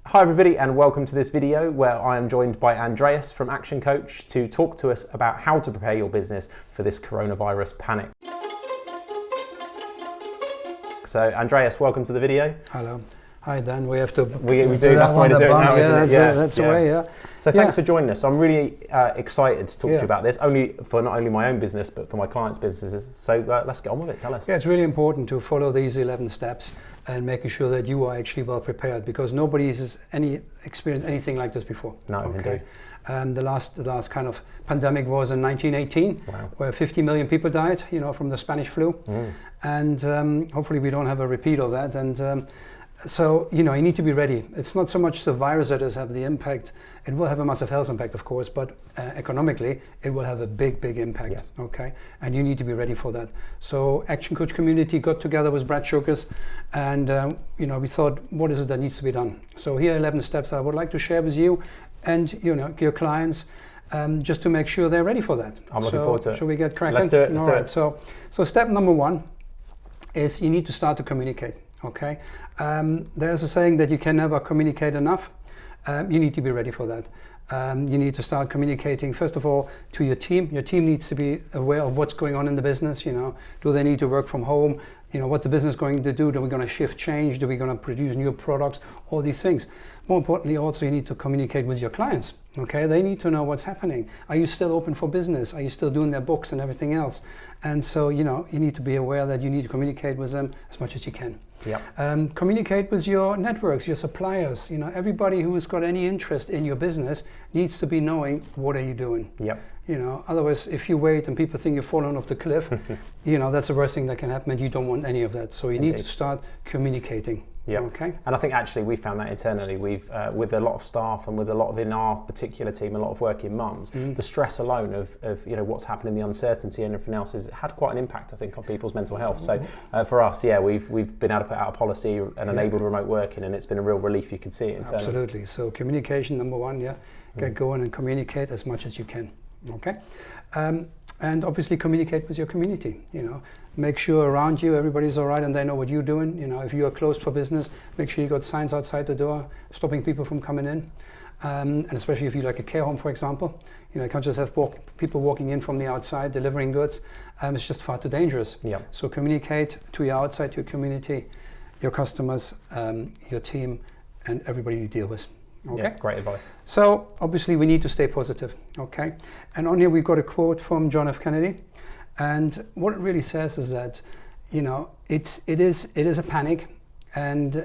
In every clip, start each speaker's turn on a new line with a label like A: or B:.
A: Hi everybody, and welcome to this video where I am joined by Andreas from Action Coach to talk to us about how to prepare your business for this coronavirus panic. So Andreas, welcome to the video.
B: Hello. Hi Dan, we have to
A: we do, that's the way to do it now, isn't it?
B: That's the way, yeah.
A: So thanks for joining us. I'm really excited to talk to you about this, not only my own business, but for my clients' businesses. So let's get on with it, tell us.
B: Yeah, it's really important to follow these 11 steps and making sure that you are actually well prepared, because nobody has experienced anything like this before.
A: No, indeed.
B: The last kind of pandemic was in 1918, where 50 million people died, from the Spanish flu. And hopefully we don't have a repeat of that. And so, you need to be ready. It's not so much the virus that has had the impact. It will have a massive health impact, of course, but economically, it will have a big impact, yes. Okay? And you need to be ready for that. So Action Coach community got together with Brad Shokers, and we thought, what is it that needs to be done? So here are 11 steps I would like to share with you and your clients, just to make sure they're ready for that.
A: I'm looking forward to it.
B: Shall we get cracking?
A: Let's do it.
B: All right. So step number one is you need to start to communicate. Okay, there's a saying that you can never communicate enough. You need to be ready for that. You need to start communicating, first of all, to your team. Your team needs to be aware of what's going on in the business. Do they need to work from home? What the business is going to do? Are we going to shift change? Are we going to produce new products? All these things. More importantly, also, you need to communicate with your clients. Okay, they need to know what's happening. Are you still open for business? Are you still doing their books and everything else? And so, you need to be aware that you need to communicate with them as much as you can.
A: Yep.
B: Communicate with your networks, your suppliers. Everybody who has got any interest in your business needs to be knowing what are you doing.
A: Yep.
B: Otherwise, if you wait and people think you're falling off the cliff, that's the worst thing that can happen, and you don't want any of that. So you need to start communicating.
A: Yeah.
B: Okay.
A: And I think actually we found that internally. We've with a lot of staff and with a lot of in our particular team, a lot of working mums, the stress alone of what's happening, the uncertainty and everything else has had quite an impact, I think, on people's mental health. So for us, we've been able to put out a policy and enabled remote working, and it's been a real relief. You can see it internally.
B: Absolutely. So communication, number one, get going and communicate as much as you can. Okay. And obviously communicate with your community. Make sure around you everybody's all right and they know what you're doing. If you are closed for business, make sure you got signs outside the door stopping people from coming in. And especially if you like a care home, for example, you can't just have people walking in from the outside delivering goods. It's just far too dangerous.
A: Yeah.
B: So communicate to your outside, your community, your customers, your team, and everybody you deal with. Okay.
A: Yeah, great advice. So
B: obviously we need to stay positive. Okay. And on here we've got a quote from John F. Kennedy, and what it really says is that it is a panic, and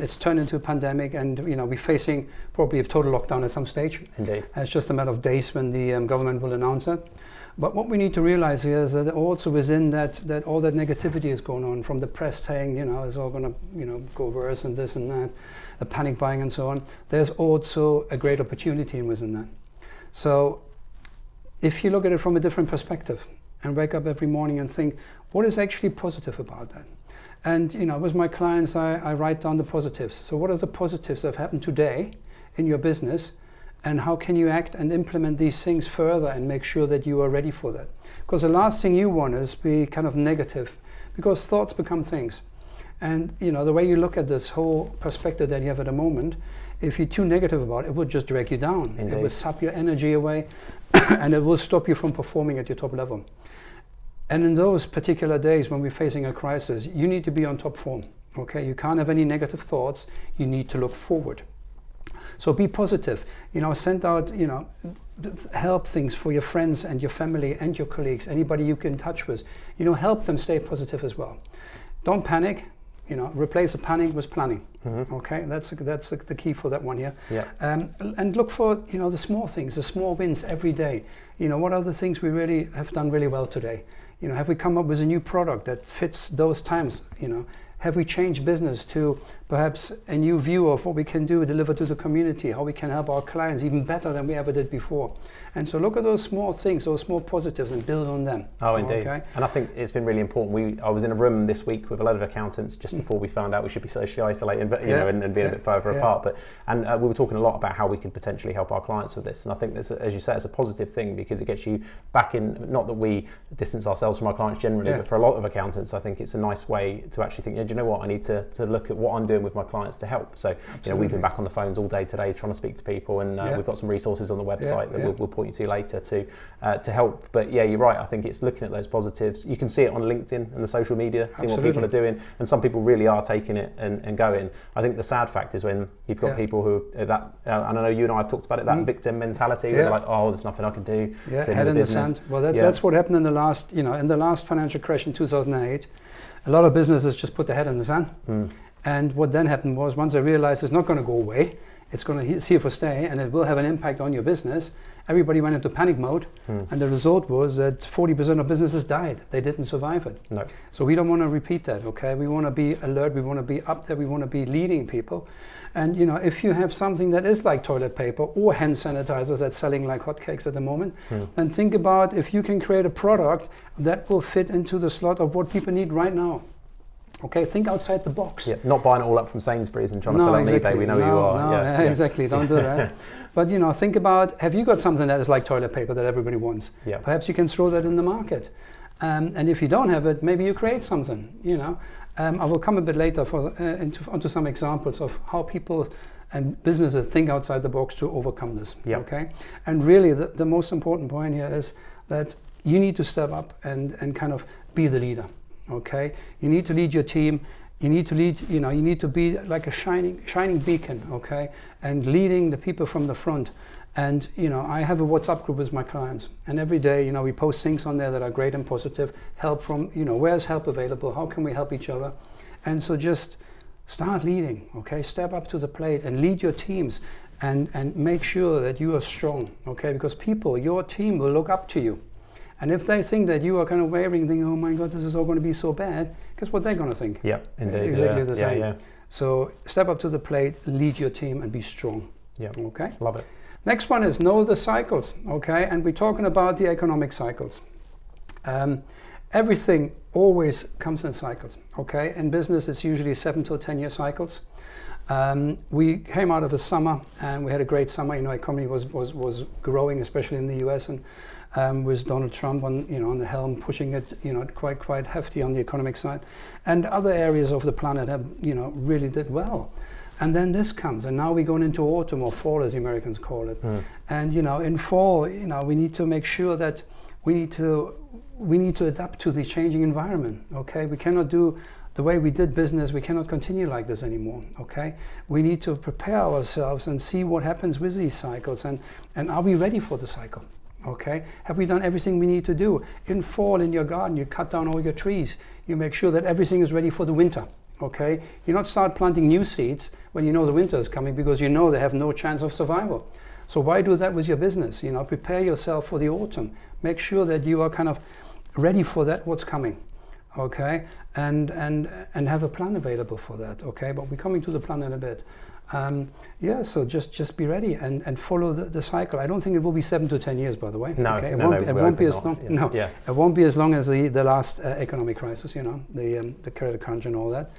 B: it's turned into a pandemic, and we're facing probably a total lockdown at some stage.
A: Indeed.
B: It's just a matter of days when the government will announce it. But what we need to realize here is that also within that all that negativity is going on from the press saying, it's all going to, go worse and this and that, the panic buying and so on. There's also a great opportunity within that. So if you look at it from a different perspective and wake up every morning and think, what is actually positive about that? And, with my clients, I write down the positives. So what are the positives that have happened today in your business? And how can you act and implement these things further and make sure that you are ready for that? Because the last thing you want is be kind of negative, because thoughts become things. And the way you look at this whole perspective that you have at the moment, if you're too negative about it, it will just drag you down.
A: Indeed.
B: It will sap your energy away and it will stop you from performing at your top level. And in those particular days when we're facing a crisis, you need to be on top form. Okay, you can't have any negative thoughts. You need to look forward. So be positive, send out, help things for your friends and your family and your colleagues, anybody you can touch with, help them stay positive as well. Don't panic, replace the panic with planning. Mm-hmm. Okay, that's the key for that one here.
A: Yeah.
B: And look for, the small things, the small wins every day. What are the things we really have done really well today? Have we come up with a new product that fits those times? Have we changed business to perhaps a new view of what we can do, deliver to the community, how we can help our clients even better than we ever did before? And so look at those small things, those small positives, and build on them.
A: Oh, indeed. Okay? And I think it's been really important. I was in a room this week with a lot of accountants just before we found out we should be socially isolating, but and being a bit further apart. But we were talking a lot about how we could potentially help our clients with this. And I think this, as you say, it's a positive thing because it gets you back in. Not that we distance ourselves from our clients generally, but for a lot of accountants, I think it's a nice way to actually think, do you know what, I need to look at what I'm doing with my clients to help. So we've been back on the phones all day today trying to speak to people, and we've got some resources on the website that we'll point you to later to help. But yeah, you're right, I think it's looking at those positives. You can see it on LinkedIn and the social media, seeing what people are doing, and some people really are taking it and going. I think the sad fact is when you've got people who are that, and I know you and I have talked about it, that victim mentality, where they're like, oh, there's nothing I can do.
B: Head in the sand. Well, that's what happened in the last financial crash in 2008. A lot of businesses just put their head in the sand. And what then happened was, once they realized it's not going to go away, it's here for stay, and it will have an impact on your business, everybody went into panic mode, and the result was that 40% of businesses died. They didn't survive it.
A: No.
B: So we don't want to repeat that, okay? We want to be alert, we want to be up there, we want to be leading people. And if you have something that is like toilet paper or hand sanitizers that's selling like hotcakes at the moment, then think about if you can create a product that will fit into the slot of what people need right now. Okay, think outside the box.
A: Yeah, not buying it all up from Sainsbury's and trying to sell on eBay. We know you are.
B: Exactly. Don't do that. But think about, have you got something that is like toilet paper that everybody wants?
A: Yeah.
B: Perhaps you can throw that in the market. And if you don't have it, maybe you create something. I will come a bit later onto some examples of how people and businesses think outside the box to overcome this.
A: Yep.
B: Okay. And really, the most important point here is that you need to step up and kind of be the leader. Okay, you need to lead your team. You need to lead. You need to be like a shining beacon. Okay, and leading the people from the front. And I have a WhatsApp group with my clients, and every day, we post things on there that are great and positive. Help from, where's help available? How can we help each other? And so just start leading. Okay, step up to the plate and lead your teams, and make sure that you are strong. Okay, because your team will look up to you. And if they think that you are kind of wavering, thinking, oh my God, this is all going to be so bad, guess what they're going to think?
A: Yeah, indeed.
B: Exactly the same.
A: Yeah.
B: So step up to the plate, lead your team, and be strong.
A: Yeah.
B: Okay.
A: Love it.
B: Next one is know the cycles. Okay, and we're talking about the economic cycles. Everything always comes in cycles. Okay, in business it's usually 7 to 10 year cycles. We came out of a summer and we had a great summer. Economy was growing, especially in the US, and with Donald Trump on the helm, pushing it quite hefty on the economic side, and other areas of the planet have really did well. And then this comes, and now we're going into autumn, or fall as the Americans call it. And in fall, we need to make sure that we need to adapt to the changing environment. Okay, we cannot do the way we did business. We cannot continue like this anymore. Okay, we need to prepare ourselves and see what happens with these cycles, and are we ready for the cycle? Okay, have we done everything we need to do? In fall, in your garden, you cut down all your trees. You make sure that everything is ready for the winter. Okay, you not start planting new seeds when you know the winter is coming, because you know they have no chance of survival. So why do that with your business? Prepare yourself for the autumn. Make sure that you are kind of ready for that, what's coming. Okay, and have a plan available for that. Okay, but we're coming to the plan in a bit. So just be ready and follow the cycle. I don't think it will be 7 to 10 years, by the way.
A: No,
B: okay?
A: It
B: won't be as long.
A: Yeah.
B: No, it won't be as long as the last economic crisis. The credit crunch and all that.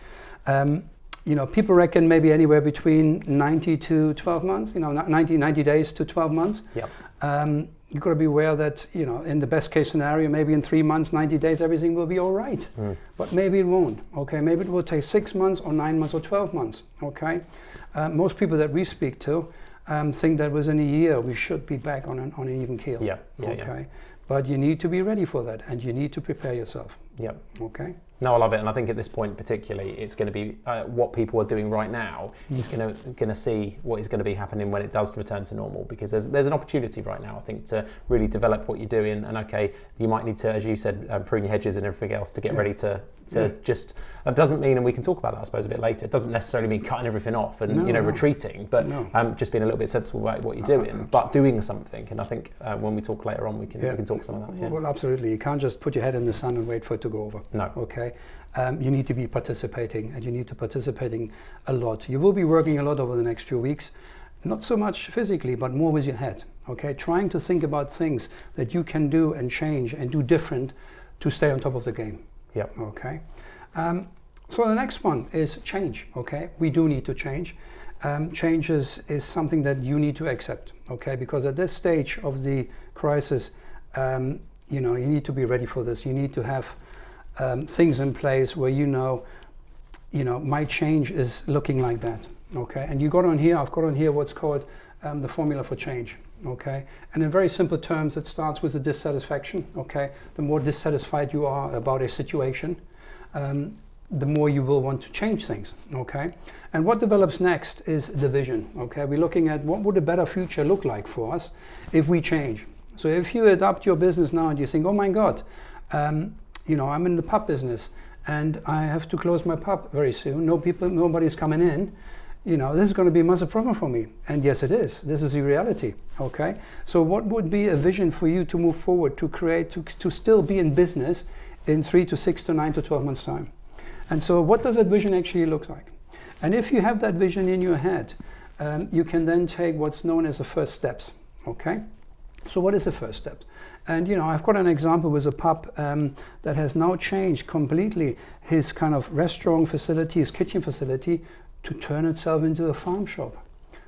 B: People reckon maybe anywhere between 90 to 12 months. 90 days to 12 months.
A: Yep.
B: You've got to be aware that, in the best case scenario, maybe in 3 months, 90 days, everything will be all right. But maybe it won't, okay? Maybe it will take 6 months or 9 months or 12 months, okay? Most people that we speak to think that within a year we should be back on an even keel.
A: Yeah.
B: Okay. But you need to be ready for that, and you need to prepare yourself.
A: Yep.
B: Okay.
A: No, I love it, and I think at this point particularly, it's going to be what people are doing right now is going to see what is going to be happening when it does return to normal, because there's an opportunity right now, I think, to really develop what you're doing. And okay, you might need to, as you said, prune your hedges and everything else to get ready to just. That doesn't mean, and we can talk about that, I suppose, a bit later. It doesn't necessarily mean cutting everything off and retreating, but just being a little bit sensible about what you're doing, but doing something. And I think when we talk later on, we can talk some of that. Yeah.
B: Well, absolutely. You can't just put your head in the sun and wait for it to go over.
A: No.
B: Okay. You need to be participating, and you need to participating a lot. You will be working a lot over the next few weeks, not so much physically, but more with your head. Okay, trying to think about things that you can do and change and do different to stay on top of the game.
A: Yep.
B: Okay. So the next one is change. Okay, we do need to change. Change is something that you need to accept. Okay, because at this stage of the crisis, you need to be ready for this. You need to have things in place where my change is looking like that. Okay, and I've got on here what's called the formula for change. Okay, and in very simple terms, it starts with the dissatisfaction. Okay, the more dissatisfied you are about a situation, the more you will want to change things. Okay, and what develops next is the vision. Okay, we're looking at what would a better future look like for us if we change. So if you adapt your business now and you think, oh my God, I'm in the pub business and I have to close my pub very soon. Nobody's coming in. This is going to be a massive problem for me. And yes, it is. This is the reality. Okay. So what would be a vision for you to move forward, to create, to still be in business in 3 to 6 to 9 to 12 months time? And so what does that vision actually look like? And if you have that vision in your head, you can then take what's known as the first steps. Okay. So what is the first step? And I've got an example with a pub that has now changed completely his kind of restaurant facility, his kitchen facility, to turn itself into a farm shop.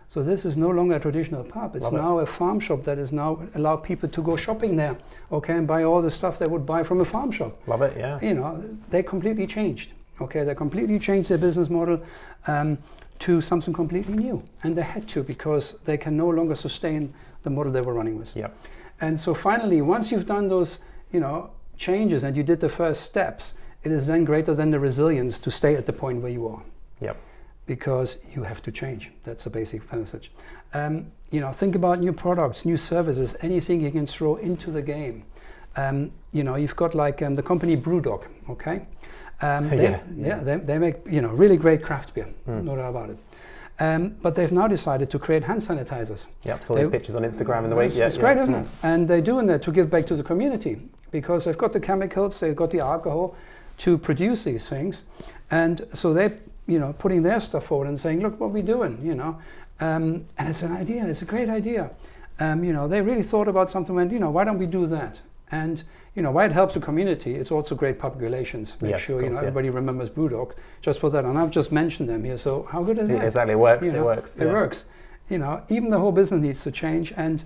B: So this is no longer a traditional pub. It's now a farm shop that is now allow people to go shopping there, okay, and buy all the stuff they would buy from a farm shop.
A: Love it, yeah.
B: They completely changed. Okay, they completely changed their business model to something completely new, and they had to because they can no longer sustain the model they were running with.
A: Yep.
B: And so finally, once you've done those, changes and you did the first steps, it is then greater than the resilience to stay at the point where you are.
A: Yep.
B: Because you have to change. That's the basic message. Think about new products, new services, anything you can throw into the game. You've got like the company Brewdog, okay? They make really great craft beer, no doubt about it. But they've now decided to create hand sanitizers.
A: Yep, saw these pictures on Instagram in the week.
B: It's great, isn't it? And they're doing that to give back to the community because they've got the chemicals, they've got the alcohol to produce these things. And so they're putting their stuff forward and saying, look what we're doing, and it's an idea, it's a great idea. They really thought about something and, why don't we do that? And, why it helps the community, it's also great public relations. Make sure, everybody remembers Brewdog just for that. And I've just mentioned them here, so how good is that?
A: Exactly, it works,
B: it works. It works. Even the whole business needs to change and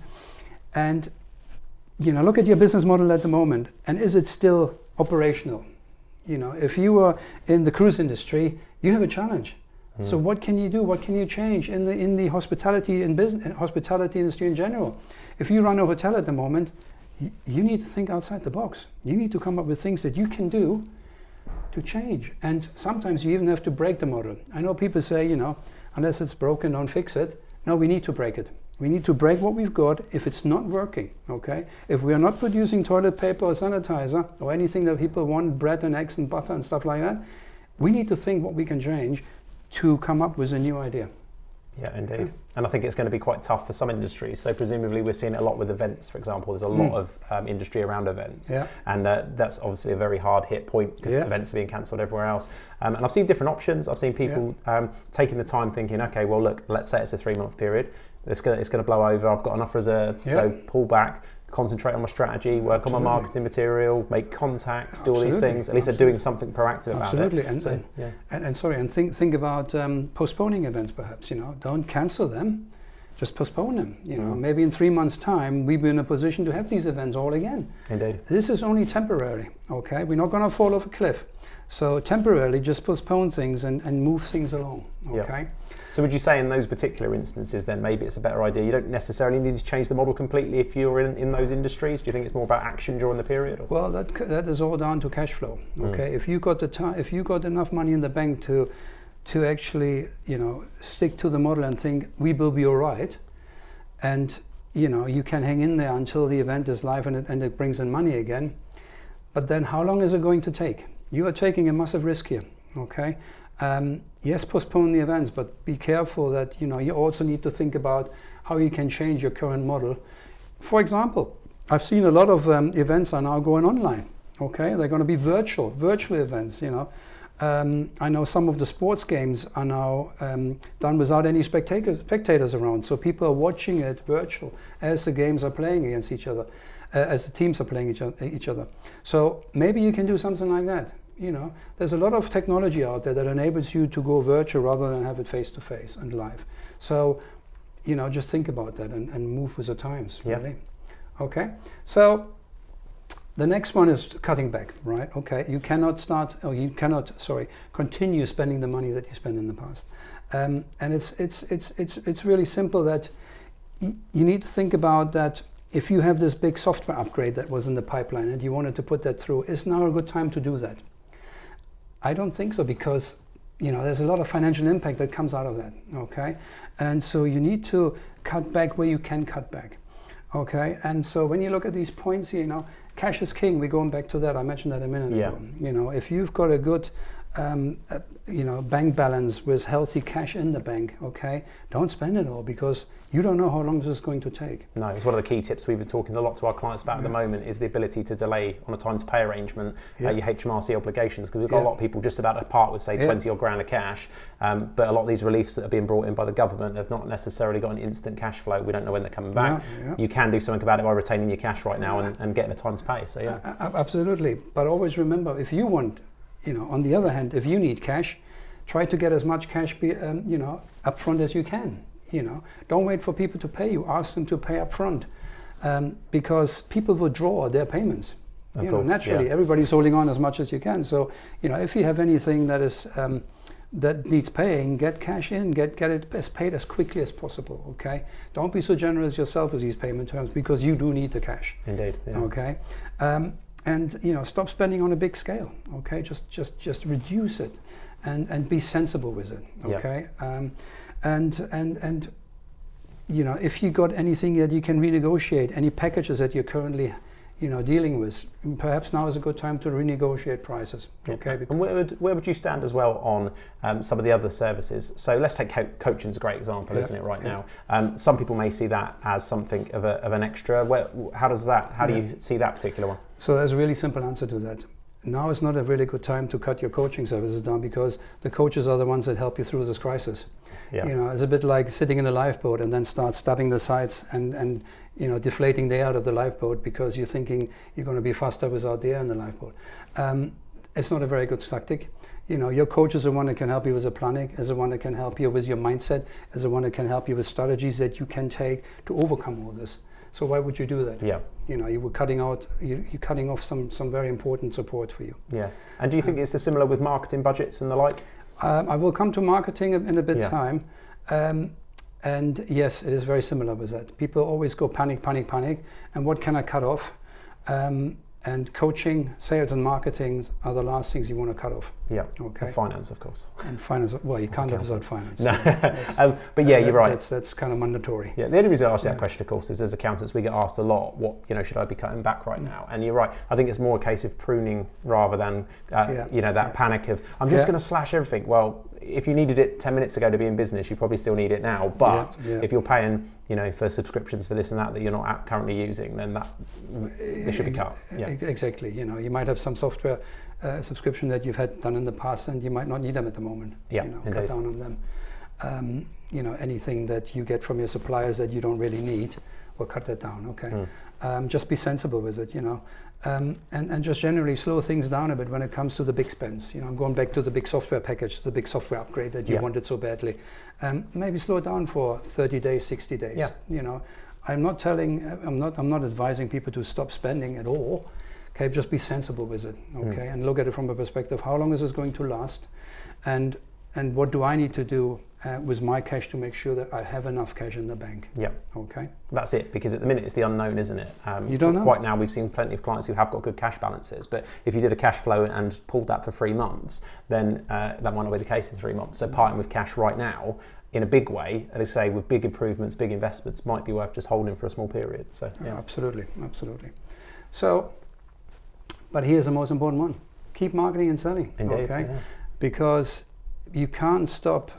B: look at your business model at the moment, and is it still operational? If you were in the cruise industry, you have a challenge. So what can you do? What can you change in the hospitality and business, hospitality industry in general? If you run a hotel at the moment, you need to think outside the box. You need to come up with things that you can do to change. And sometimes you even have to break the model. I know people say, unless it's broken, don't fix it. No, we need to break it. We need to break what we've got if it's not working, okay? If we are not producing toilet paper or sanitizer or anything that people want, bread and eggs and butter and stuff like that, we need to think what we can change to come up with a new idea.
A: Yeah, indeed. Yeah. And I think it's going to be quite tough for some industries. So presumably we're seeing it a lot with events, for example. There's a lot of industry around events. Yeah. And that's obviously a very hard hit point because events are being cancelled everywhere else. And I've seen different options. I've seen people taking the time thinking, okay, well, look, let's say it's a 3-month period. It's going to blow over. I've got enough reserves, so pull back, concentrate on my strategy, work on my marketing material, make contacts, do all these things. At least they're doing something proactive about it.
B: And think about postponing events perhaps, don't cancel them, just postpone them. Maybe in 3 months' time, we'll be in a position to have these events all again.
A: Indeed.
B: This is only temporary, okay? We're not going to fall off a cliff. So temporarily, just postpone things and move things along, okay?
A: So would you say in those particular instances then maybe it's a better idea? You don't necessarily need to change the model completely if you're in those industries? Do you think it's more about action during the period? Or?
B: Well, that is all down to cash flow, okay? If you got if you got enough money in the bank to actually, stick to the model and think we will be all right, and, you can hang in there until the event is live and it brings in money again. But then how long is it going to take? You are taking a massive risk here, okay? Yes, postpone the events, but be careful that you also need to think about how you can change your current model. For example, I've seen a lot of events are now going online. Okay, they're going to be virtual events. I know some of the sports games are now done without any spectators around, so people are watching it virtual as the games are playing against each other, as the teams are playing each other. So maybe you can do something like that. There's a lot of technology out there that enables you to go virtual rather than have it face-to-face and live. So, just think about that and move with the times, really. Okay, so The next one is cutting back, right? Okay, you cannot continue spending the money that you spent in the past. And it's really simple that you need to think about that. If you have this big software upgrade that was in the pipeline and you wanted to put that through, is now a good time to do that? I don't think so, because there's a lot of financial impact that comes out of that, okay? And so you need to cut back where you can cut back, okay? And so when you look at these points here, cash is king. We're going back to that. I mentioned that a minute ago. If you've got a good bank balance with healthy cash in the bank, okay, don't spend it all, because you don't know how long this is going to take.
A: No, it's one of the key tips we've been talking a lot to our clients about at the moment, is the ability to delay on a time to pay arrangement your HMRC obligations, because we've got a lot of people just about to part with, say, 20 or grand of cash, but a lot of these reliefs that are being brought in by the government have not necessarily got an instant cash flow. We don't know when they're coming back. You can do something about it by retaining your cash right now and getting a time to pay. So
B: absolutely. But always remember, if you want, on the other hand, if you need cash, try to get as much cash upfront as you can. Don't wait for people to pay you. Ask them to pay upfront, because people will draw their payments.
A: Of course,
B: naturally, everybody's holding on as much as you can. So, if you have anything that is that needs paying, get cash in, get it paid as quickly as possible. Okay, don't be so generous yourself with these payment terms, because you do need the cash.
A: Indeed. Yeah.
B: Okay. And stop spending on a big scale. Okay, just reduce it, and be sensible with it. Okay, and if you got anything that you can renegotiate, any packages that you're currently dealing with, perhaps now is a good time to renegotiate prices. Okay,
A: and where would you stand as well on some of the other services? So let's take coaching is a great example, isn't it, right now? Some people may see that as something of an extra. How do you see that particular one?
B: So there's a really simple answer to that. Now is not a really good time to cut your coaching services down, because the coaches are the ones that help you through this crisis. It's a bit like sitting in a lifeboat and then start stabbing the sides and deflating the air out of the lifeboat, because you're thinking you're going to be faster without the air in the lifeboat. It's not a very good tactic. Your coach is the one that can help you with the planning, is the one that can help you with your mindset, is the one that can help you with strategies that you can take to overcome all this. So why would you do that? You were cutting off some very important support for you.
A: And do you think it's similar with marketing budgets and the like?
B: I will come to marketing in a bit time. And yes, it is very similar with that. People always go panic. And what can I cut off? And coaching, sales and marketing are the last things you want to cut off. Okay.
A: And finance, of course.
B: And finance, well, you can't live without finance.
A: No. But you're right.
B: That's kind of mandatory.
A: The only reason I ask that question, of course, is as accountants we get asked a lot, what should I be cutting back right now? And you're right. I think it's more a case of pruning rather than that panic of I'm just going to slash everything. Well, if you needed it 10 minutes ago to be in business, you probably still need it now. But if you're paying, for subscriptions for this and that you're not currently using, then it should be cut.
B: Exactly. You might have some software subscription that you've had done in the past, and you might not need them at the moment. Cut down on them. Anything that you get from your suppliers that you don't really need, well, cut that down. Okay. Just be sensible with it. And just generally slow things down a bit when it comes to the big spends. I'm going back to the big software package, the big software upgrade that you wanted so badly. Maybe slow it down for 30 days, 60 days. I'm not advising people to stop spending at all. Okay, just be sensible with it. Okay, and look at it from a perspective: how long is this going to last, and what do I need to do with my cash to make sure that I have enough cash in the bank? Okay.
A: That's it, because at the minute it's the unknown, isn't it?
B: You don't know.
A: Right now we've seen plenty of clients who have got good cash balances, but if you did a cash flow and pulled that for 3 months, then that might not be the case in 3 months. So parting with cash right now in a big way, as I say, with big improvements, big investments, might be worth just holding for a small period. So
B: absolutely. So, but here's the most important one: keep marketing and selling.
A: Indeed,
B: okay, because you can't stop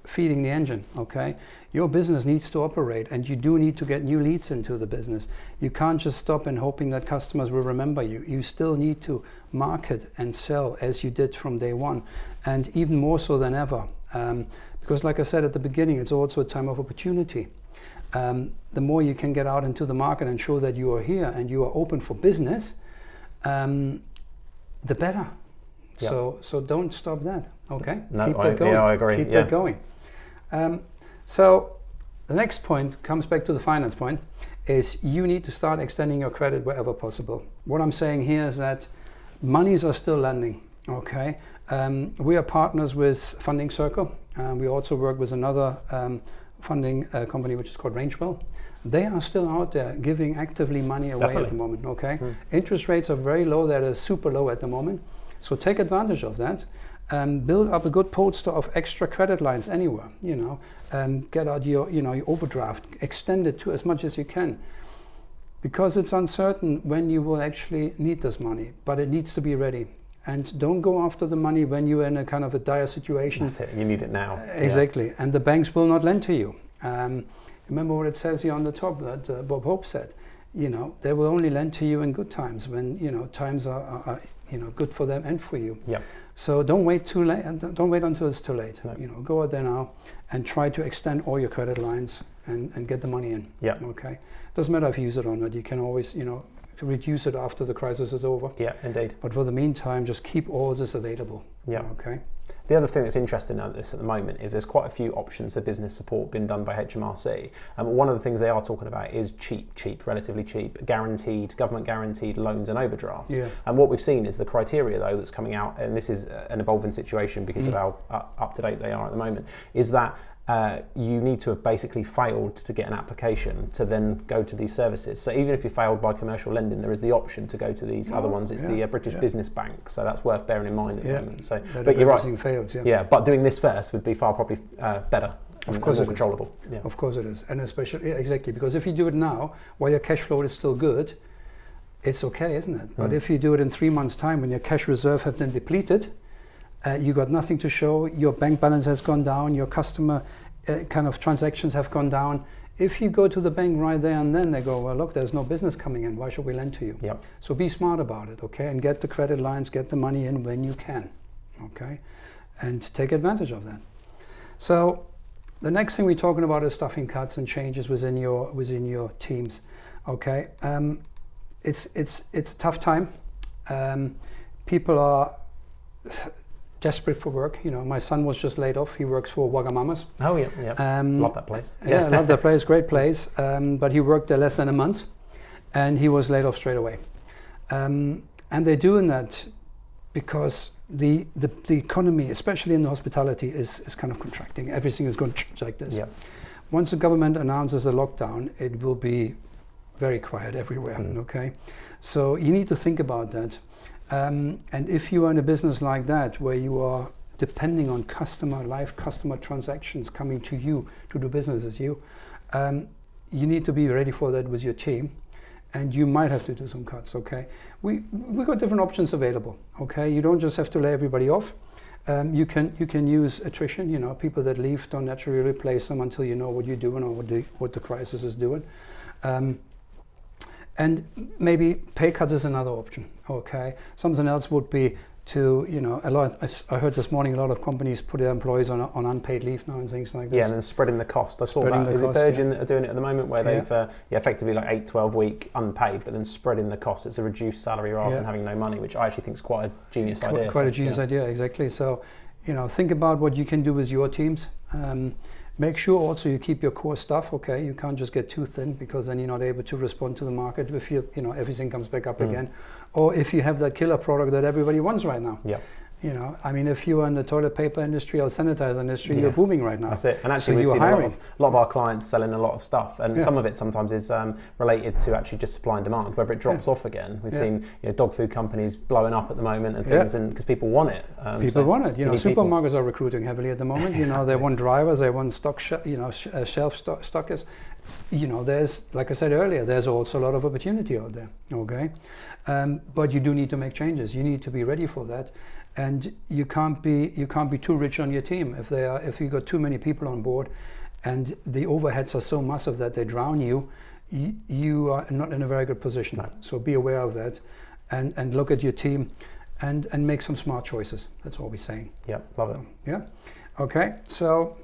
B: feeding the engine. Okay, your business needs to operate, and you do need to get new leads into the business. You can't just stop in hoping that customers will remember you. You still need to market and sell as you did from day one, and even more so than ever. Because like I said at the beginning, it's also a time of opportunity. The more you can get out into the market and show that you are here and you are open for business, the better. So don't stop that. Okay,
A: I agree.
B: Keep that going. So The next point comes back to the finance point, is you need to start extending your credit wherever possible. What I'm saying here is that monies are still lending, okay? We are partners with Funding Circle. We also work with another funding company which is called Rangewell. They are still out there giving actively money away at the moment, okay? Interest rates are very low, they're super low at the moment. So take advantage of that and build up a good poster of extra credit lines anywhere, get out your overdraft, extend it to as much as you can. Because it's uncertain when you will actually need this money, but it needs to be ready. And don't go after the money when you're in a kind of a dire situation.
A: That's it, you need it now.
B: Exactly, and the banks will not lend to you. Remember what it says here on the top that Bob Hope said, they will only lend to you in good times when, times are good for them and for you.
A: Yeah.
B: So don't wait too late, and don't wait until it's too late.
A: No.
B: Go out there now and try to extend all your credit lines and get the money in.
A: Yeah.
B: Okay. Doesn't matter if you use it or not. You can always, reduce it after the crisis is over.
A: Yeah, indeed.
B: But for the meantime, just keep all this available.
A: Yeah.
B: Okay.
A: The other thing that's interesting at the moment is there's quite a few options for business support being done by HMRC. One of the things they are talking about is relatively cheap, government guaranteed loans and overdrafts.
B: Yeah.
A: And what we've seen is the criteria though that's coming out, and this is an evolving situation because of how up to date they are at the moment, is that you need to have basically failed to get an application to then go to these services. So even if you failed by commercial lending, there is the option to go to these other ones. It's the British Business Bank, so that's worth bearing in mind at the moment. So, but you're right.
B: Fails,
A: yeah, but doing this first would be probably better.
B: Of course,
A: more controllable. Yeah.
B: Of course it is, and especially exactly because if you do it now while your cash flow is still good, it's okay, isn't it? But if you do it in 3 months' time when your cash reserve have been depleted, you got nothing to show. Your bank balance has gone down. Your customer kind of transactions have gone down. If you go to the bank right there and then, they go, well, look, there's no business coming in. Why should we lend to you?
A: Yep.
B: So be smart about it, okay? And get the credit lines, get the money in when you can, okay? And take advantage of that. So the next thing we're talking about is staffing cuts and changes within your teams, okay? It's a tough time. People are desperate for work. My son was just laid off. He works for Wagamamas.
A: Oh yeah. Love that place.
B: Yeah, love that place. Great place. But he worked there less than a month, and he was laid off straight away. And they're doing that because the economy, especially in the hospitality, is kind of contracting. Everything is going like this.
A: Yeah.
B: Once the government announces a lockdown, it will be very quiet everywhere. Okay, so you need to think about that. And if you are in a business like that, where you are depending on live customer transactions coming to you to do business as you need to be ready for that with your team, and you might have to do some cuts. Okay, we got different options available. Okay, you don't just have to lay everybody off. You can use attrition. People that leave, don't naturally replace them until you know what you're doing or what the crisis is doing. And maybe pay cuts is another option, okay? Something else would be to, I heard this morning a lot of companies put their employees on unpaid leave now and things like this.
A: Yeah, and then spreading the cost. I saw that. Is it Virgin that are doing it at the moment where they've effectively like 8-12 week unpaid, but then spreading the cost. It's a reduced salary rather than having no money, which I actually think is quite a genius idea.
B: Quite a genius idea, exactly. So, think about what you can do with your teams. Make sure also you keep your core stuff, okay? You can't just get too thin because then you're not able to respond to the market if everything comes back up again. Or if you have that killer product that everybody wants right now.
A: Yeah.
B: If you are in the toilet paper industry or sanitizer industry, you're booming right now.
A: That's it. And actually, we've seen a lot of our clients selling a lot of stuff, and some of it sometimes is related to actually just supply and demand. Whether it drops off again, we've seen dog food companies blowing up at the moment and things, and because people want it.
B: People want it. Supermarkets are recruiting heavily at the moment.
A: Exactly.
B: They want drivers, they want shelf stockers. There's, like I said earlier, there's also a lot of opportunity out there. Okay, but you do need to make changes. You need to be ready for that. And you can't be too rich on your team if you got too many people on board, and the overheads are so massive that they drown you. You are not in a very good position. No. So be aware of that, and look at your team, and make some smart choices. That's all we're saying.
A: Yeah, love it.
B: Yeah, okay. So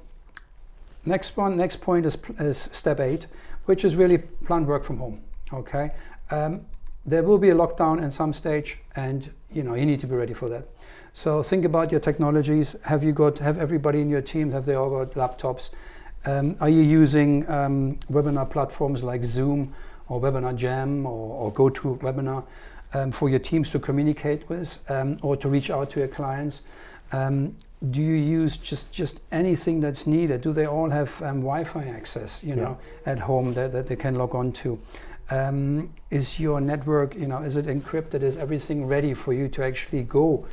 B: next point is step 8, which is really planned work from home. Okay, there will be a lockdown in some stage, and you need to be ready for that. So think about your technologies. Have everybody in your team, have they all got laptops? Are you using webinar platforms like Zoom or Webinar Jam or GoToWebinar for your teams to communicate with or to reach out to your clients? Do you use just anything that's needed? Do they all have Wi-Fi access, at home that they can log on to? Is your network, is it encrypted? Is everything ready for you to actually go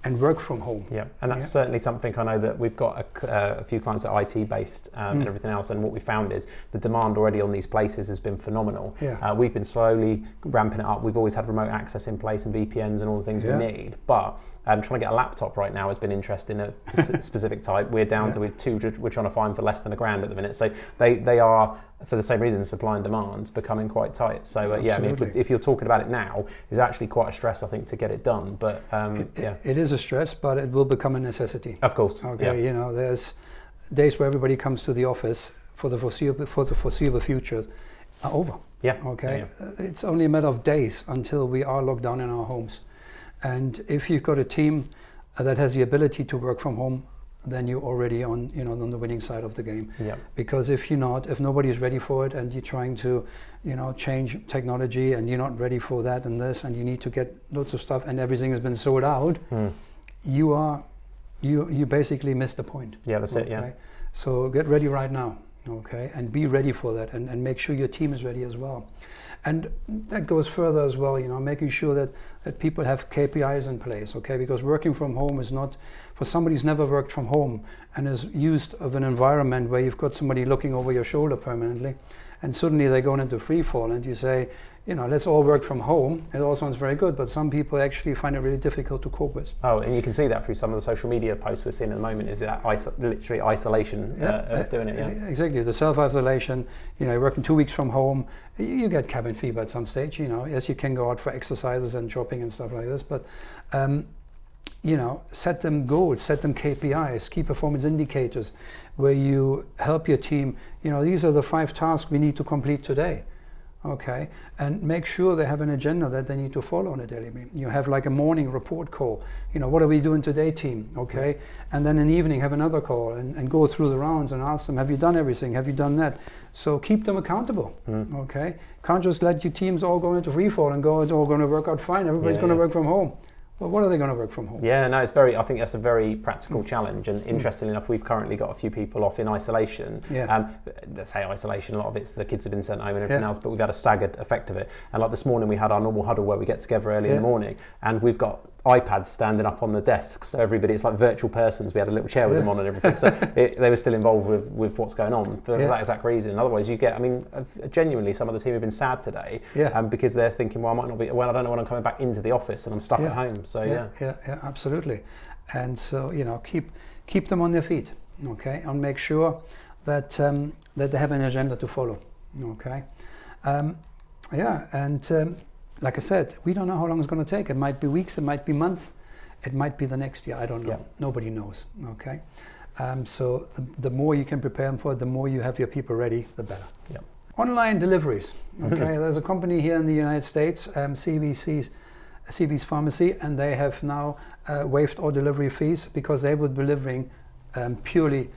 B: and work from home?
A: Yeah, and that's certainly something I know that we've got a few clients that are IT based and everything else, and what we found is the demand already on these places has been phenomenal. We've been slowly ramping it up. We've always had remote access in place and VPNs and all the things we need, but trying to get a laptop right now has been interesting, a specific type. We're down to two we're trying to find for less than $1,000 at the minute, so they are, for the same reason, supply and demand's becoming quite tight. So I mean, if you're talking about it now, it's actually quite a stress, I think, to get it done. But
B: it is a stress, but it will become a necessity.
A: Of course.
B: Okay, there's days where everybody comes to the office for the foreseeable future are over.
A: Yeah.
B: Okay. It's only a matter of days until we are locked down in our homes, and if you've got a team that has the ability to work from home, then you're already on the winning side of the game. Because if nobody's ready for it, and you're trying to change technology and you're not ready for that and this, and you need to get lots of stuff and everything has been sold out, you basically missed the point.
A: That's it.
B: So get ready right now, and be ready for that, and make sure your team is ready as well. And that goes further as well, making sure that people have KPIs in place, because working from home is not, for somebody who's never worked from home and is used of an environment where you've got somebody looking over your shoulder permanently, and suddenly they're going into free fall, and you say, let's all work from home. It all sounds very good, but some people actually find it really difficult to cope with.
A: Oh, and you can see that through some of the social media posts we're seeing at the moment, is that literally isolation of doing it.
B: Exactly, the self-isolation, you're working 2 weeks from home, you get cabin fever at some stage, yes, you can go out for exercises and shopping and stuff like this, but set them goals, set them KPIs, key performance indicators, where you help your team, these are the 5 tasks we need to complete today. And make sure they have an agenda that they need to follow on a daily basis. You have like a morning report call, what are we doing today, team, And then in the evening have another call and go through the rounds and ask them, have you done everything, have you done that? So keep them accountable, Can't just let your teams all go into free fall and go, it's all going to work out fine, everybody's going to work from home. Well, what are they going to work from home?
A: I think that's a very practical challenge, and interestingly enough, we've currently got a few people off in isolation. Let's say isolation, a lot of it's the kids have been sent home and everything else, but we've had a staggered effect of it. And like this morning, we had our normal huddle where we get together early in the morning, and we've got iPads standing up on the desks, so everybody, it's like virtual persons. We had a little chair with them on and everything, so they were still involved with what's going on for that exact reason. Otherwise, you get, genuinely, some of the team have been sad today, because they're thinking, I might not be, I don't know when I'm coming back into the office and I'm stuck at home. So
B: absolutely. And so keep them on their feet, and make sure that that they have an agenda to follow, like I said, we don't know how long it's going to take. It might be weeks, it might be months, it might be the next year. I don't know. Nobody knows. So the more you can prepare them for it, the more you have your people ready, the better. Online deliveries. There's a company here in the United States, CV's Pharmacy, and they have now waived all delivery fees because they were delivering purely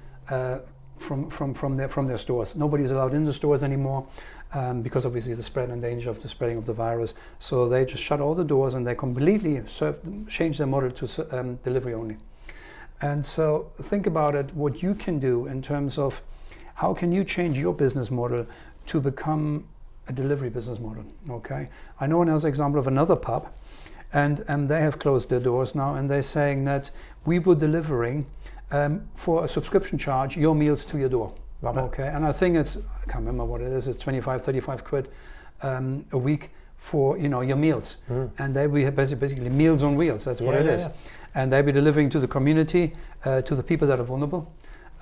B: from their stores. Nobody's allowed in the stores anymore. Because obviously the spread and danger of the spreading of the virus. So they just shut all the doors and they completely changed their model to delivery only. And so think about it, what you can do in terms of how can you change your business model to become a delivery business model, I know another example of another pub, and they have closed their doors now, and they're saying that we were delivering for a subscription charge your meals to your door. And I think I can't remember what it is, it's 25, 35 quid a week for your meals. And they we have basically meals on wheels, that's what it is. And they'll be delivering to the community, to the people that are vulnerable.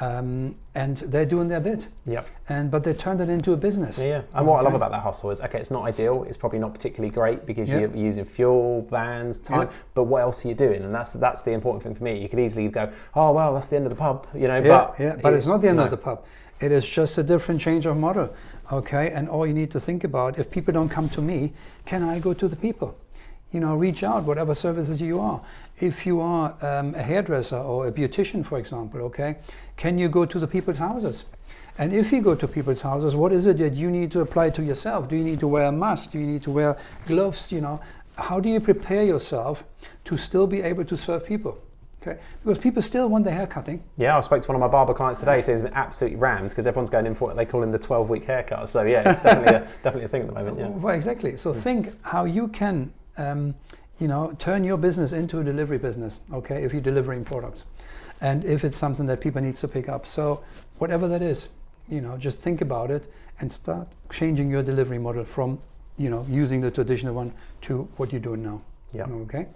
B: And they're doing their bit. But they turned it into a business.
A: And what I love about that hustle is, it's not ideal, it's probably not particularly great because you're using fuel, vans, time, but what else are you doing? And that's the important thing for me. You could easily go, oh well, that's the end of the pub,
B: but it's not the end of the pub. It is just a different change of model, and all you need to think about, if people don't come to me, can I go to the people? Reach out, whatever services you are. If you are a hairdresser or a beautician, for example, can you go to the people's houses? And if you go to people's houses, what is it that you need to apply to yourself? Do you need to wear a mask? Do you need to wear gloves? How do you prepare yourself to still be able to serve people? Okay, because people still want their hair cutting.
A: Yeah, I spoke to one of my barber clients today saying it's been absolutely rammed because everyone's going in for what they call in the 12-week haircut. So yeah, it's definitely a thing at the moment. Yeah.
B: Well, exactly. So think how you can, turn your business into a delivery business. Okay, if you're delivering products, and if it's something that people need to pick up. So whatever that is, just think about it and start changing your delivery model from, using the traditional one to what you're doing now.
A: Yeah.
B: Okay.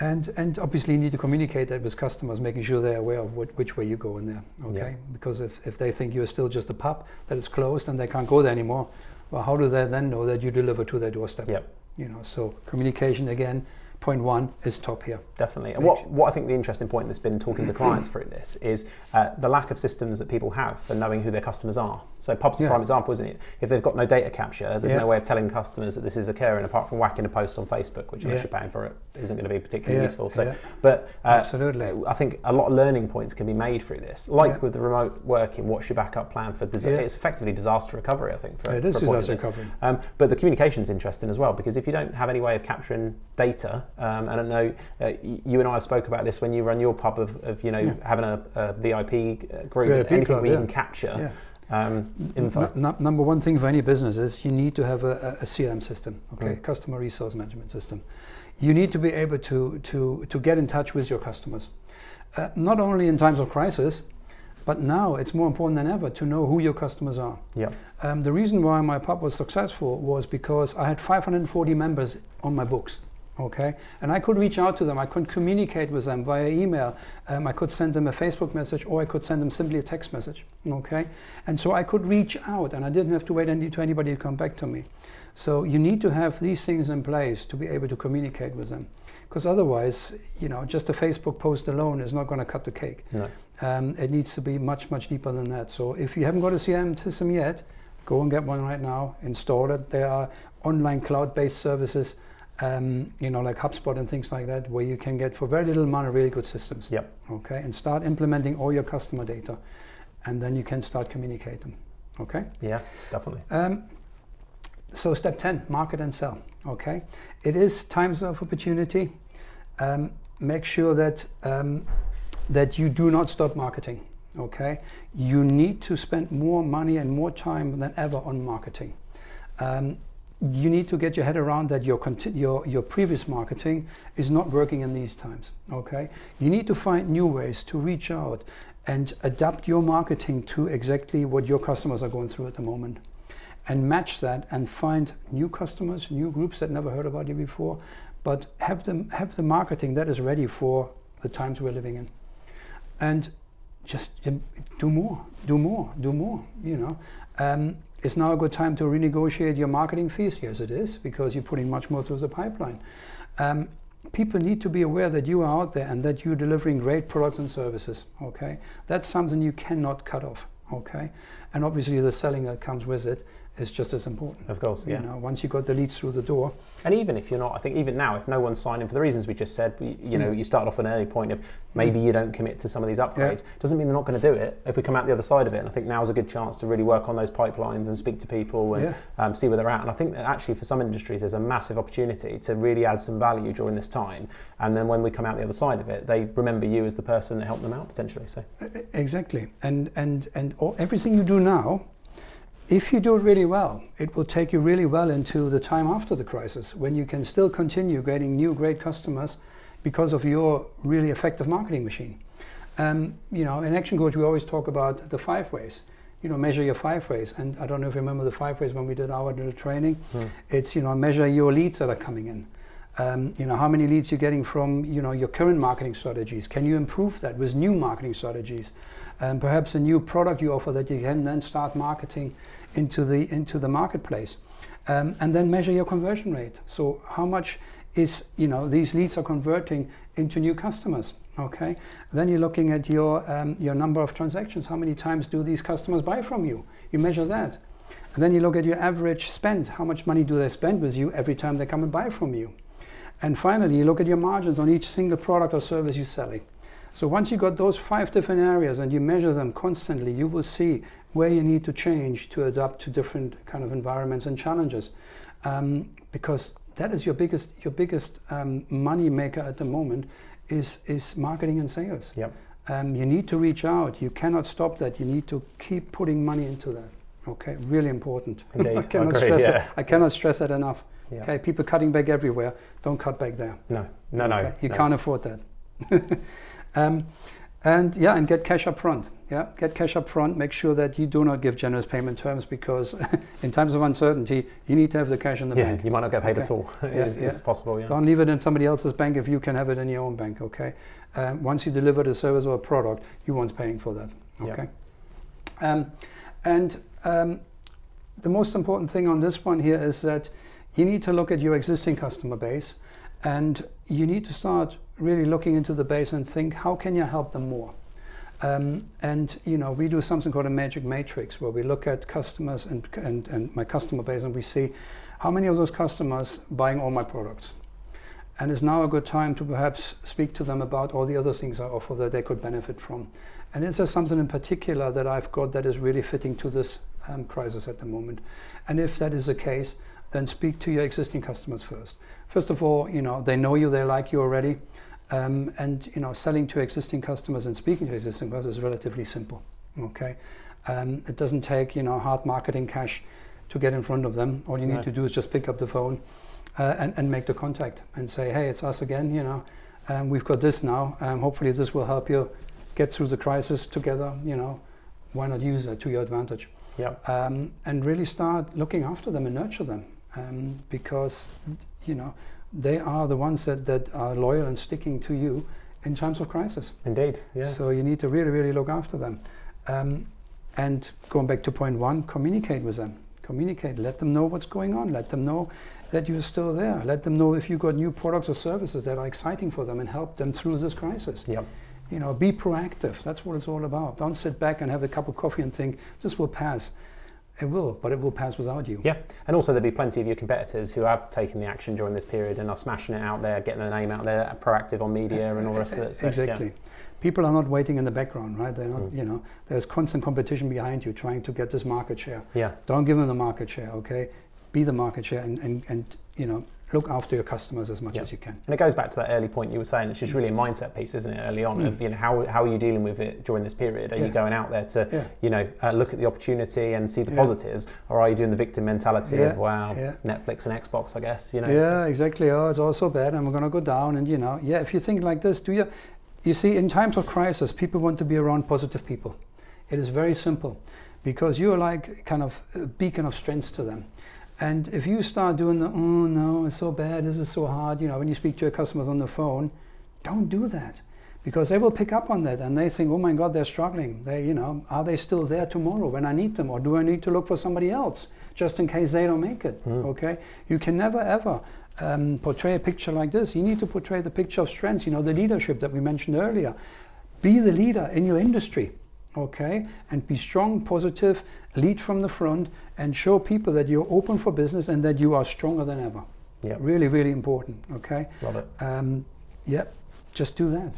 B: And obviously you need to communicate that with customers, making sure they're aware of which way you go in there, okay? Yeah. Because if they think you're still just a pub that is closed and they can't go there anymore, well, how do they then know that you deliver to their doorstep?
A: Yep.
B: So communication, again, point one is top here.
A: Definitely. And what I think the interesting point that's been talking to clients through this is the lack of systems that people have for knowing who their customers are. So pubs are a prime example, isn't it? If they've got no data capture, there's no way of telling customers that this is occurring apart from whacking a post on Facebook, which unless you're paying for it isn't going to be particularly useful. So, but
B: absolutely,
A: I think a lot of learning points can be made through this. Like with the remote working, what's your backup plan for it's effectively disaster recovery, I think.
B: It is disaster recovery.
A: But the communication's interesting as well, because if you don't have any way of capturing data, I don't know, you and I have spoke about this when you run your pub of having a VIP group, anything we can capture. Info.
B: Number one thing for any business is you need to have a CRM system, customer resource management system. You need to be able to get in touch with your customers, not only in times of crisis, but now it's more important than ever to know who your customers are.
A: Yeah.
B: The reason why my pub was successful was because I had 540 members on my books. Okay, and I could reach out to them. I could communicate with them via email. I could send them a Facebook message, or I could send them simply a text message. Okay, and so I could reach out, and I didn't have to wait to anybody to come back to me. So you need to have these things in place to be able to communicate with them, because otherwise, just a Facebook post alone is not going to cut the cake.
A: No.
B: It needs to be much, much deeper than that. So if you haven't got a CRM system yet, go and get one right now. Install it. There are online cloud-based services. Like HubSpot and things like that, where you can get for very little money really good systems.
A: Yep.
B: Okay, and start implementing all your customer data, and then you can start communicating. Okay.
A: Yeah, definitely.
B: So step 10, market and sell. Okay, it is times of opportunity. Make sure that that you do not stop marketing. Okay, you need to spend more money and more time than ever on marketing. You need to get your head around that your previous marketing is not working in these times. Okay, you need to find new ways to reach out and adapt your marketing to exactly what your customers are going through at the moment, and match that and find new customers, new groups that never heard about you before, but have the marketing that is ready for the times we're living in, and just do more. Is now a good time to renegotiate your marketing fees? Yes, it is, because you're putting much more through the pipeline. People need to be aware that you are out there and that you're delivering great products and services. Okay, that's something you cannot cut off. Okay, and obviously the selling that comes with it is just as important.
A: Of course, yeah.
B: Once you got the leads through the door.
A: And even if you're not, I think even now, if no one's signing for the reasons we just said, you started off an early point of maybe you don't commit to some of these upgrades. Doesn't mean they're not going to do it if we come out the other side of it. And I think now's a good chance to really work on those pipelines and speak to people and see where they're at. And I think that actually for some industries, there's a massive opportunity to really add some value during this time. And then when we come out the other side of it, they remember you as the person that helped them out potentially. So
B: exactly. And everything you do now, if you do it really well, it will take you really well into the time after the crisis, when you can still continue getting new great customers because of your really effective marketing machine. In Action Coach, we always talk about the 5 ways. Measure your 5 ways. And I don't know if you remember the 5 ways when we did our little training. It's, measure your leads that are coming in. How many leads you're getting from, your current marketing strategies. Can you improve that with new marketing strategies? And perhaps a new product you offer that you can then start marketing into the marketplace. And then measure your conversion rate. So how much is, these leads are converting into new customers. Okay. Then you're looking at your number of transactions. How many times do these customers buy from you? You measure that. And then you look at your average spend. How much money do they spend with you every time they come and buy from you? And finally, you look at your margins on each single product or service you're selling. So once you got those 5 different areas and you measure them constantly, you will see where you need to change to adapt to different kind of environments and challenges, because that is your biggest money maker at the moment is marketing and sales.
A: Yep.
B: You need to reach out. You cannot stop that. You need to keep putting money into that. Okay, really important.
A: Indeed.
B: I cannot stress that enough.
A: Yeah.
B: Okay, people cutting back everywhere. Don't cut back there.
A: No.
B: Okay? You can't afford that. And get cash up front. Yeah, get cash up front. Make sure that you do not give generous payment terms, because in times of uncertainty, you need to have the cash in the bank.
A: You might not get paid at all. It's possible. Yeah.
B: Don't leave it in somebody else's bank if you can have it in your own bank. Okay. Once you deliver the service or a product, you want paying for that. Okay. The most important thing on this one here is that you need to look at your existing customer base, and you need to start really looking into the base and think, how can you help them more? We do something called a magic matrix, where we look at customers and my customer base, and we see how many of those customers buying all my products. And it's now a good time to perhaps speak to them about all the other things I offer that they could benefit from. And is there something in particular that I've got that is really fitting to this crisis at the moment? And if that is the case, then speak to your existing customers first. First of all, they know you, they like you already. Selling to existing customers and speaking to existing customers is relatively simple. Okay, it doesn't take hard marketing cash to get in front of them. All you need to do is just pick up the phone and make the contact and say, hey, it's us again. We've got this now. Hopefully this will help you get through the crisis together. Why not use it to your advantage?
A: Yeah.
B: And really start looking after them and nurture them, because they are the ones that are loyal and sticking to you in times of crisis.
A: Indeed, yeah.
B: So you need to really, really look after them. And going back to point 1, communicate with them. Communicate, let them know what's going on. Let them know that you're still there. Let them know if you've got new products or services that are exciting for them, and help them through this crisis.
A: Yep.
B: Be proactive. That's what it's all about. Don't sit back and have a cup of coffee and think, this will pass. It will, but it will pass without you.
A: Yeah, and also there'll be plenty of your competitors who have taken the action during this period and are smashing it out there, getting their name out there, proactive on media and all the rest of it. So,
B: exactly. Yeah. People are not waiting in the background, right? They're not, there's constant competition behind you trying to get this market share.
A: Yeah.
B: Don't give them the market share, okay? Be the market share and look after your customers as much as you can.
A: And it goes back to that early point you were saying, it's just really a mindset piece, isn't it, early on, of how are you dealing with it during this period? Are you going out there to look at the opportunity and see the positives, or are you doing the victim mentality of Netflix and Xbox, I guess?
B: Yeah, exactly. Oh, it's all so bad and we're going to go down, and if you think like this, you see, in times of crisis, people want to be around positive people. It is very simple, because you're like kind of a beacon of strength to them. And if you start doing oh no, it's so bad, this is so hard, when you speak to your customers on the phone, don't do that, because they will pick up on that and they think, oh my God, they're struggling. They, are they still there tomorrow when I need them, or do I need to look for somebody else just in case they don't make it? Okay, you can never ever portray a picture like this. You need to portray the picture of strength. The leadership that we mentioned earlier. Be the leader in your industry. Okay, and be strong, positive, lead from the front, and show people that you're open for business and that you are stronger than ever.
A: Yeah,
B: really, really important. Okay,
A: love it.
B: Just do that.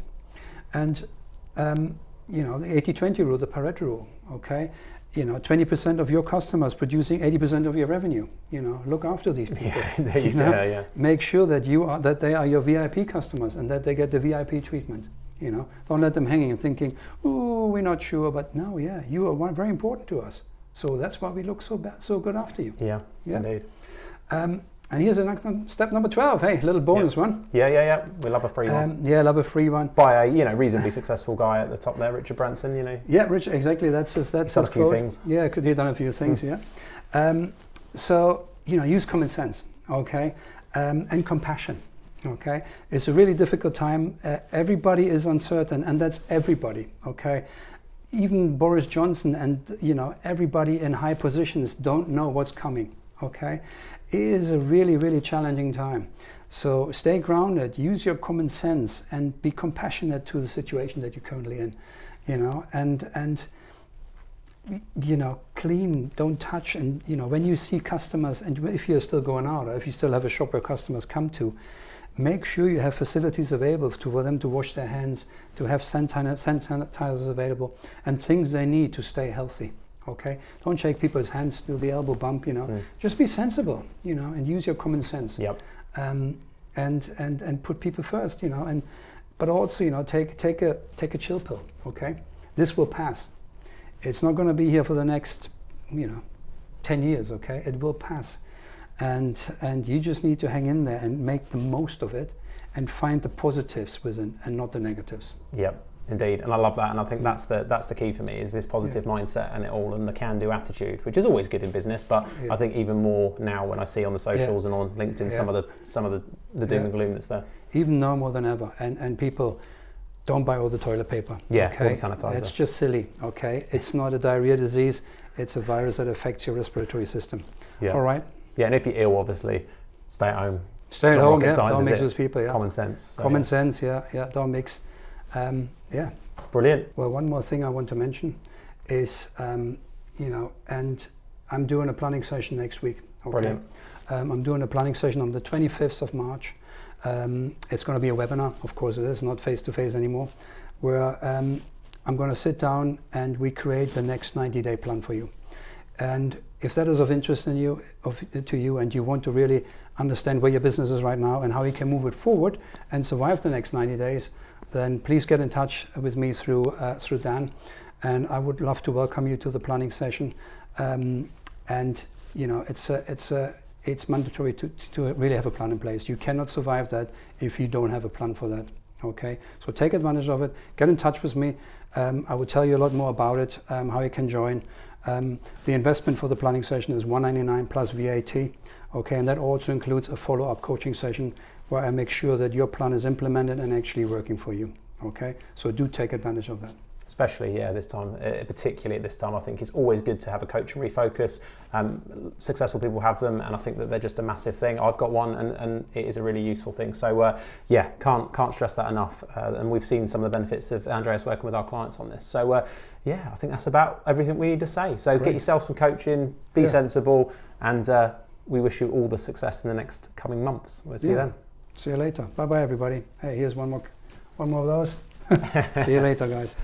B: And the 80-20 rule, the Pareto rule. Okay, 20% of your customers producing 80% of your revenue. Look after these people.
A: Yeah,
B: Make sure that they are your VIP customers and that they get the VIP treatment. Don't let them hanging and thinking, "Ooh, we're not sure." But no, you are very important to us. So that's why we look so good after you.
A: Yeah. Indeed.
B: And here's step number 12. Hey, little bonus one.
A: Yeah. We love a free one.
B: Love a free one.
A: By a reasonably successful guy at the top there, Richard Branson.
B: Yeah, Rich. Exactly. That's his
A: done a few things.
B: Yeah, he's done a few things. Yeah. So use common sense. Okay, and compassion. Okay, it's a really difficult time. Everybody is uncertain, and that's everybody. Okay, even Boris Johnson and everybody in high positions don't know what's coming. Okay, it is a really, really challenging time. So stay grounded, use your common sense, and be compassionate to the situation that you're currently in. And clean, don't touch. And when you see customers, and if you're still going out, or if you still have a shop where customers come to, make sure you have facilities available for them to wash their hands, to have sanitizers available, and things they need to stay healthy. Okay, don't shake people's hands, do the elbow bump. Just be sensible. And use your common sense.
A: Yep.
B: And put people first. But also take a chill pill. Okay, this will pass. It's not going to be here for the next 10 years. Okay, it will pass. And you just need to hang in there and make the most of it and find the positives within and not the negatives.
A: Yep, indeed. And I love that. And I think that's the key for me, is this positive mindset and it all, and the can-do attitude, which is always good in business, but I think even more now when I see on the socials and on LinkedIn some of the doom and gloom that's there.
B: Even now more than ever. And people, don't buy all the toilet paper.
A: Yeah,
B: okay?
A: all the sanitizer.
B: It's just silly, okay? It's not a diarrhea disease. It's a virus that affects your respiratory system.
A: Yeah.
B: All right?
A: Yeah, and if you're ill, obviously, stay at home.
B: Stay at home,
A: science,
B: don't mix with people,
A: Common sense. So,
B: Common sense, don't mix.
A: Brilliant.
B: Well, one more thing I want to mention is, and I'm doing a planning session next week. Okay?
A: Brilliant.
B: I'm doing a planning session on the 25th of March. It's going to be a webinar, of course it is, not face-to-face anymore, where I'm going to sit down and we create the next 90-day plan for you. And if that is of interest to you, and you want to really understand where your business is right now and how you can move it forward and survive the next 90 days, then please get in touch with me through Dan, and I would love to welcome you to the planning session. It's mandatory to really have a plan in place. You cannot survive that if you don't have a plan for that. Okay, so take advantage of it. Get in touch with me. I will tell you a lot more about it, how you can join. The investment for the planning session is $199 plus VAT. Okay, and that also includes a follow-up coaching session where I make sure that your plan is implemented and actually working for you. Okay, so do take advantage of that.
A: Especially, this time, particularly at this time, I think it's always good to have a coach and refocus. Successful people have them, and I think that they're just a massive thing. I've got one, and it is a really useful thing. So, can't stress that enough. And we've seen some of the benefits of Andreas working with our clients on this. So, I think that's about everything we need to say. So, Get yourself some coaching, be sensible, and we wish you all the success in the next coming months. We'll see you then.
B: See you later. Bye-bye, everybody. Hey, here's one more of those. See you later, guys.